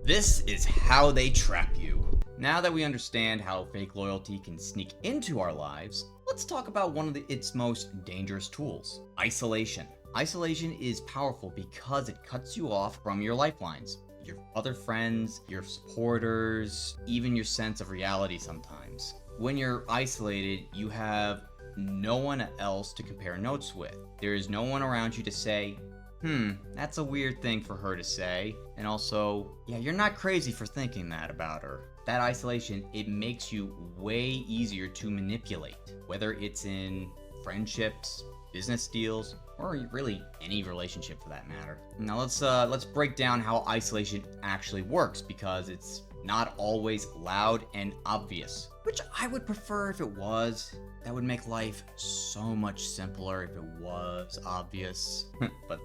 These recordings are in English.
This is how they trap you. Now that we understand how fake loyalty can sneak into our lives, let's talk about one of its most dangerous tools, isolation. Isolation is powerful because it cuts you off from your lifelines, your other friends, your supporters, even your sense of reality sometimes. When you're isolated, you have no one else to compare notes with. There is no one around you to say, that's a weird thing for her to say. And also, yeah, you're not crazy for thinking that about her. That isolation, it makes you way easier to manipulate, whether it's in friendships, business deals, or really any relationship for that matter. Now let's break down how isolation actually works, because it's not always loud and obvious, which I would prefer if it was. That would make life so much simpler if it was obvious. But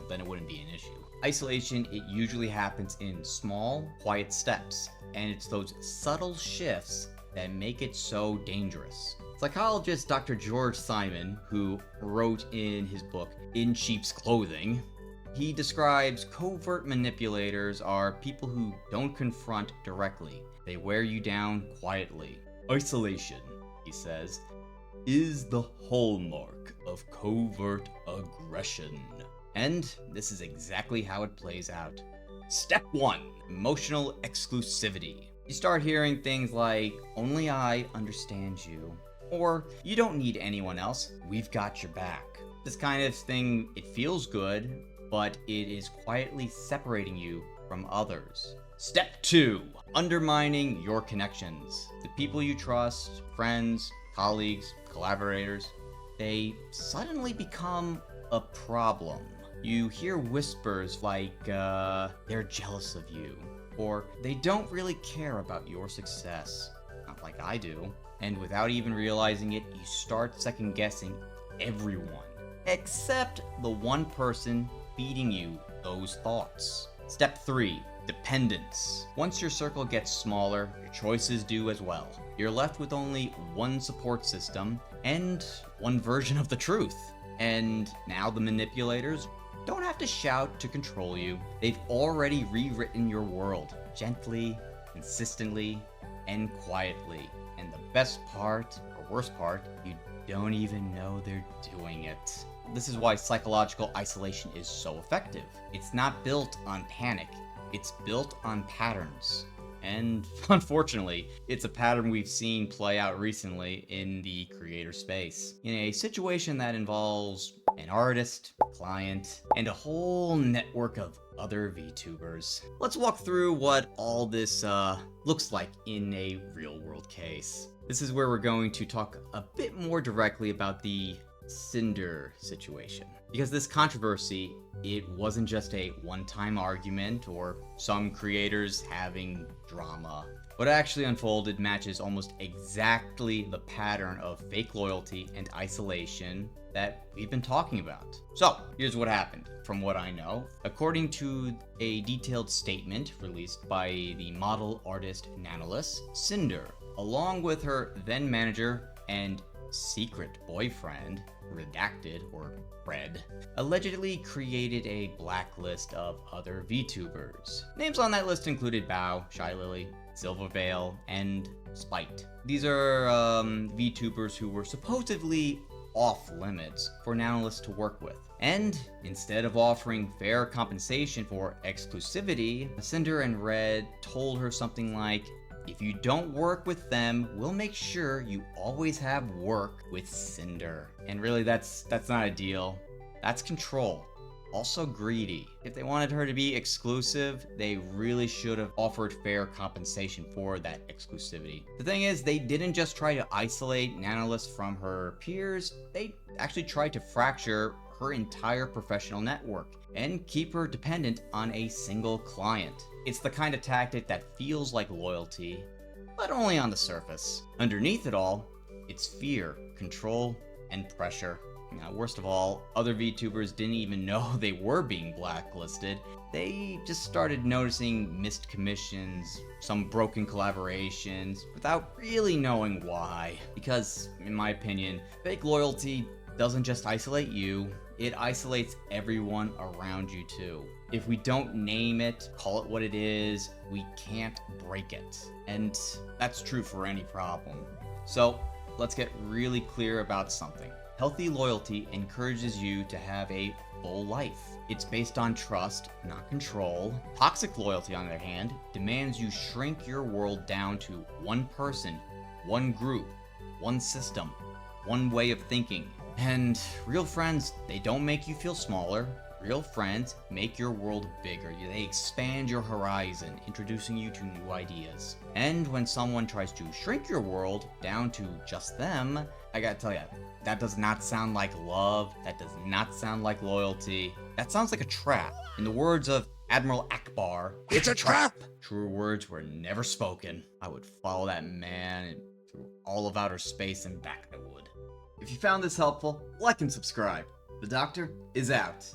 then it wouldn't be an issue. Isolation, it usually happens in small, quiet steps, and it's those subtle shifts that make it so dangerous. Psychologist Dr. George Simon, who wrote in his book In Sheep's Clothing, he describes covert manipulators are people who don't confront directly. They wear you down quietly. Isolation, he says, is the hallmark of covert aggression. And this is exactly how it plays out. Step 1. Emotional exclusivity. You start hearing things like, only I understand you, or you don't need anyone else, we've got your back. This kind of thing, it feels good, but it is quietly separating you from others. Step 2. Undermining your connections. The people you trust, friends, colleagues, collaborators, they suddenly become a problem. You hear whispers like, they're jealous of you, or they don't really care about your success, not like I do. And without even realizing it, you start second-guessing everyone, except the one person feeding you those thoughts. Step 3. Dependence. Once your circle gets smaller, your choices do as well. You're left with only one support system and one version of the truth. And now the manipulators don't have to shout to control you. They've already rewritten your world, gently, consistently, and quietly. And the best part, or worst part, you don't even know they're doing it. This is why psychological isolation is so effective. It's not built on panic. It's built on patterns. And unfortunately, it's a pattern we've seen play out recently in the creator space. In a situation that involves an artist, client, and a whole network of other VTubers. Let's walk through what all this looks like in a real-world case. This is where we're going to talk a bit more directly about the Cinder situation. Because this controversy, it wasn't just a one-time argument or some creators having drama. What actually unfolded matches almost exactly the pattern of fake loyalty and isolation that we've been talking about. So, here's what happened, from what I know. According to a detailed statement released by the model artist Nanolis, Cinder, along with her then manager and secret boyfriend, Redacted, or Red, allegedly created a blacklist of other VTubers. Names on that list included Bao, Shy Lily, Silvervale, and Spite. These are VTubers who were supposedly off limits for Nanolis to work with. And instead of offering fair compensation for exclusivity, Cinder and Red told her something like, if you don't work with them, we'll make sure you always have work with Cinder. And really, that's not a deal. That's control. Also greedy. If they wanted her to be exclusive, they really should have offered fair compensation for that exclusivity. The thing is, they didn't just try to isolate Nanolis from her peers, they actually tried to fracture her entire professional network and keep her dependent on a single client. It's the kind of tactic that feels like loyalty, but only on the surface. Underneath it all, it's fear, control, and pressure. Now, worst of all, other VTubers didn't even know they were being blacklisted. They just started noticing missed commissions, some broken collaborations, without really knowing why. Because, in my opinion, fake loyalty doesn't just isolate you, it isolates everyone around you too. If we don't name it, call it what it is, we can't break it. And that's true for any problem. So let's get really clear about something. Healthy loyalty encourages you to have a full life. It's based on trust, not control. Toxic loyalty, on the other hand, demands you shrink your world down to one person, one group, one system, one way of thinking. And real friends, they don't make you feel smaller. Real friends make your world bigger. They expand your horizon, introducing you to new ideas. And when someone tries to shrink your world down to just them, I gotta tell you, that does not sound like love. That does not sound like loyalty. That sounds like a trap. In the words of Admiral Akbar, It's a trap! Truer words were never spoken. I would follow that man through all of outer space and back I would. If you found this helpful, like and subscribe. The doctor is out.